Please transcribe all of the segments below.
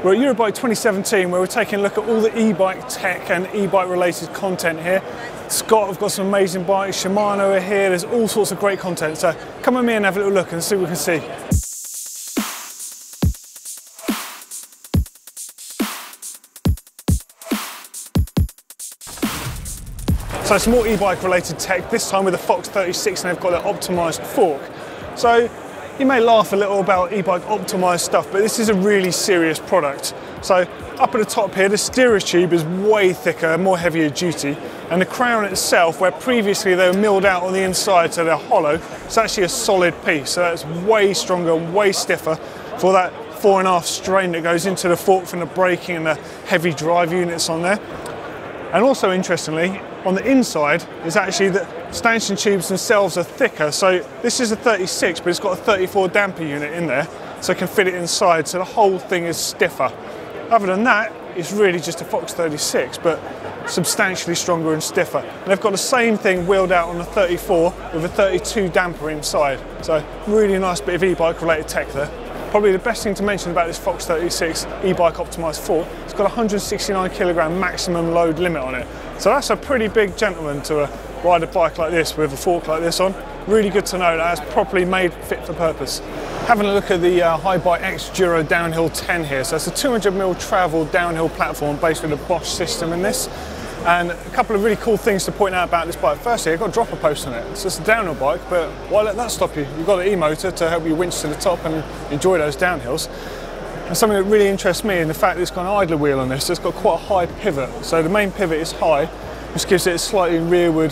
We're at Eurobike 2017 where we're taking a look at all the e-bike tech and e-bike related content here. Scott have got some amazing bikes, Shimano are here, there's all sorts of great content. So come with me and have a little look and see what we can see. So some more e-bike related tech, this time with the Fox 36, and they've got their optimised fork. So you may laugh a little about e-bike optimised stuff, but this is a really serious product. So up at the top here, the steerage tube is way thicker, more heavier duty, and the crown itself, where previously they were milled out on the inside so they're hollow, it's actually a solid piece. So that's way stronger, way stiffer for that 4.5 strain that goes into the fork from the braking and the heavy drive units on there. And also interestingly, on the inside is actually the stanchion tubes themselves are thicker. So this is a 36, but it's got a 34 damper unit in there, so it can fit it inside, so the whole thing is stiffer. Other than that, it's really just a Fox 36, but substantially stronger and stiffer. And they've got the same thing wheeled out on the 34 with a 32 damper inside. So really nice bit of e-bike related tech there. Probably the best thing to mention about this Fox 36 e-bike optimised fork, it's got a 169 kilogram maximum load limit on it. So that's a pretty big gentleman to ride a bike like this with a fork like this on. Really good to know that it's properly made fit for purpose. Having a look at the Hi-Bike X Duro Downhill 10 here. So it's a 200mm travel downhill platform based with a Bosch system in this. And a couple of really cool things to point out about this bike. Firstly, it's got a dropper post on it. It's just a downhill bike, but why let that stop you? You've got an e-motor to help you winch to the top and enjoy those downhills. And something that really interests me in the fact that it's got an idler wheel on this. It's got quite a high pivot. So the main pivot is high, which gives it a slightly rearward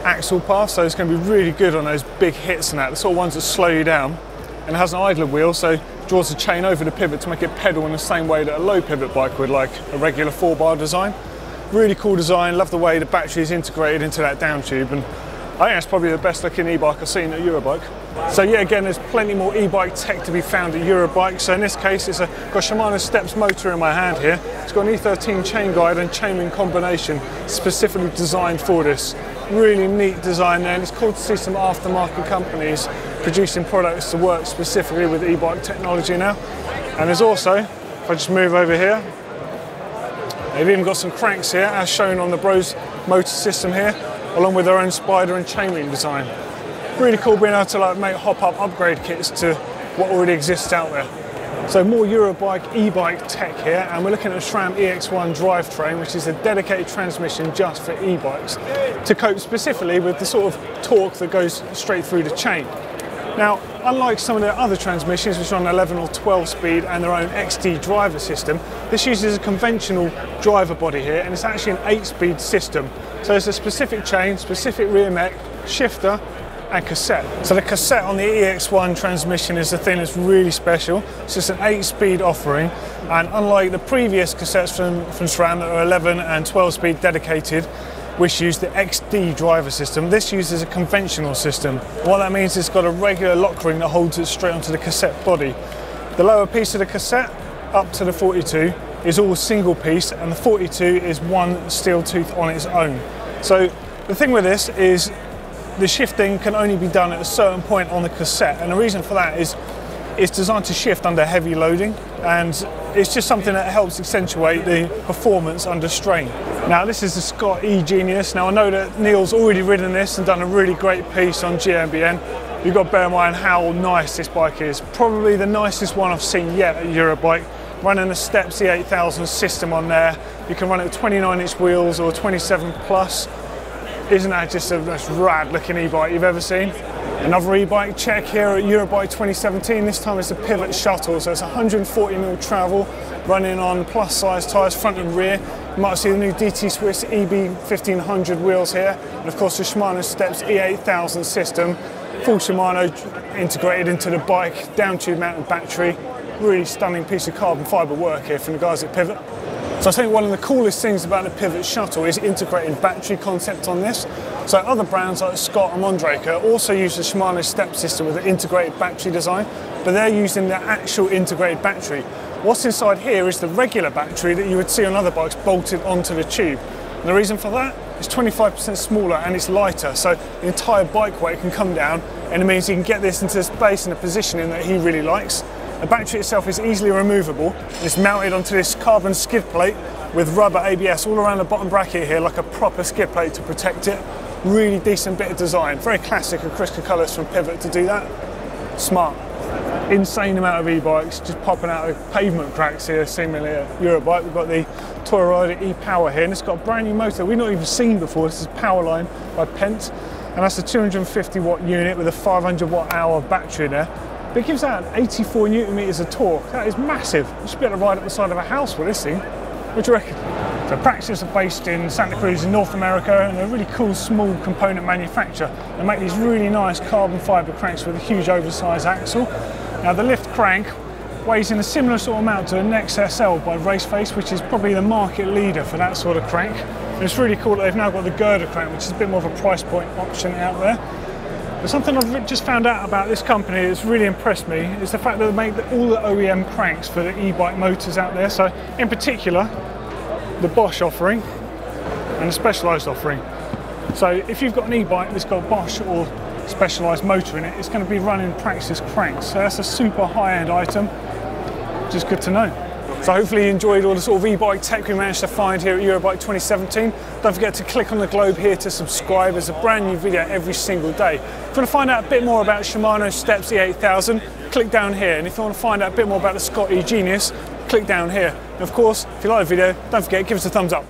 axle path. So it's going to be really good on those big hits and that, the sort of ones that slow you down. And it has an idler wheel, so it draws the chain over the pivot to make it pedal in the same way that a low pivot bike would, like a regular 4-bar design. Really cool design, love the way the battery is integrated into that down tube, and I think that's probably the best looking e-bike I've seen at Eurobike. So yeah, again, there's plenty more e-bike tech to be found at Eurobike. So in this case, it's got Shimano Steps motor in my hand here. It's got an E13 chain guide and chainring combination specifically designed for this. Really neat design there, and it's cool to see some aftermarket companies producing products to work specifically with e-bike technology now. And there's also, if I just move over here, they've even got some cranks here, as shown on the Bros motor system here, along with their own spider and chainring design. Really cool being able to make hop-up upgrade kits to what already exists out there. So more Eurobike e-bike tech here, and we're looking at a SRAM EX1 drivetrain, which is a dedicated transmission just for e-bikes, to cope specifically with the sort of torque that goes straight through the chain. Now, unlike some of the other transmissions, which are on 11 or 12 speed and their own XD driver system, this uses a conventional driver body here, and it's actually an 8-speed system. So it's a specific chain, specific rear mech, shifter, and cassette. So the cassette on the EX1 transmission is the thing that's really special. It's just an 8-speed offering, and unlike the previous cassettes from SRAM that are 11 and 12 speed dedicated, which use the XD driver system, this uses a conventional system. What that means is it's got a regular lock ring that holds it straight onto the cassette body. The lower piece of the cassette, up to the 42, is all single piece, and the 42 is one steel tooth on its own. So the thing with this is the shifting can only be done at a certain point on the cassette, and the reason for that is it's designed to shift under heavy loading, and it's just something that helps accentuate the performance under strain. Now this is the Scottie Genius. Now I know that Neil's already ridden this and done a really great piece on GMBN. You've got to bear in mind how nice this bike is. Probably the nicest one I've seen yet at Eurobike. Running the Steps E8000 system on there. You can run it with 29-inch wheels or 27 plus. Isn't that just the most rad looking e-bike you've ever seen? Another e-bike check here at Eurobike 2017, this time it's the Pivot Shuttle, so it's 140mm travel, running on plus size tyres front and rear. You might see the new DT Swiss EB 1500 wheels here, and of course the Shimano Steps E8000 system, full Shimano integrated into the bike, down tube mounted battery. Really stunning piece of carbon fibre work here from the guys at Pivot. So I think one of the coolest things about the Pivot Shuttle is integrated battery concept on this. So other brands like Scott and Mondraker also use the Shimano Step system with an integrated battery design, but they're using the actual integrated battery. What's inside here is the regular battery that you would see on other bikes bolted onto the tube. And the reason for that is 25% smaller and it's lighter, so the entire bike weight can come down, and it means you can get this into the space and the positioning that he really likes. The battery itself is easily removable. It's mounted onto this carbon skid plate with rubber ABS all around the bottom bracket here, like a proper skid plate to protect it. Really decent bit of design. Very classic and crystal colours from Pivot to do that. Smart. Insane amount of e-bikes just popping out of pavement cracks here. Cimelia Eurobike. We've got the Tour Rider e-Power here, and it's got a brand new motor we've not even seen before. This is Powerline by Pent, and that's a 250 watt unit with a 500 watt hour battery in there. But it gives out 84 newton meters of torque. That is massive. You should be able to ride up the side of a house with this thing. What do you reckon? So Praxis are based in Santa Cruz in North America, and they're a really cool small component manufacturer. They make these really nice carbon fibre cranks with a huge oversized axle. Now the lift crank weighs in a similar sort of amount to a Nex SL by Raceface, which is probably the market leader for that sort of crank. And it's really cool that they've now got the girder crank, which is a bit more of a price point option out there. But something I've just found out about this company that's really impressed me is the fact that they make all the OEM cranks for the e-bike motors out there. So in particular, the Bosch offering and the Specialized offering. So if you've got an e-bike that's got Bosch or Specialized motor in it, it's going to be running Praxis cranks. So that's a super high-end item, which is good to know. So hopefully you enjoyed all the sort of e-bike tech we managed to find here at Eurobike 2017. Don't forget to click on the globe here to subscribe. There's a brand new video every single day. If you want to find out a bit more about Shimano Steps E8000, click down here. And if you want to find out a bit more about the Scottie Genius, click down here. And of course, if you like the video, don't forget, give us a thumbs up.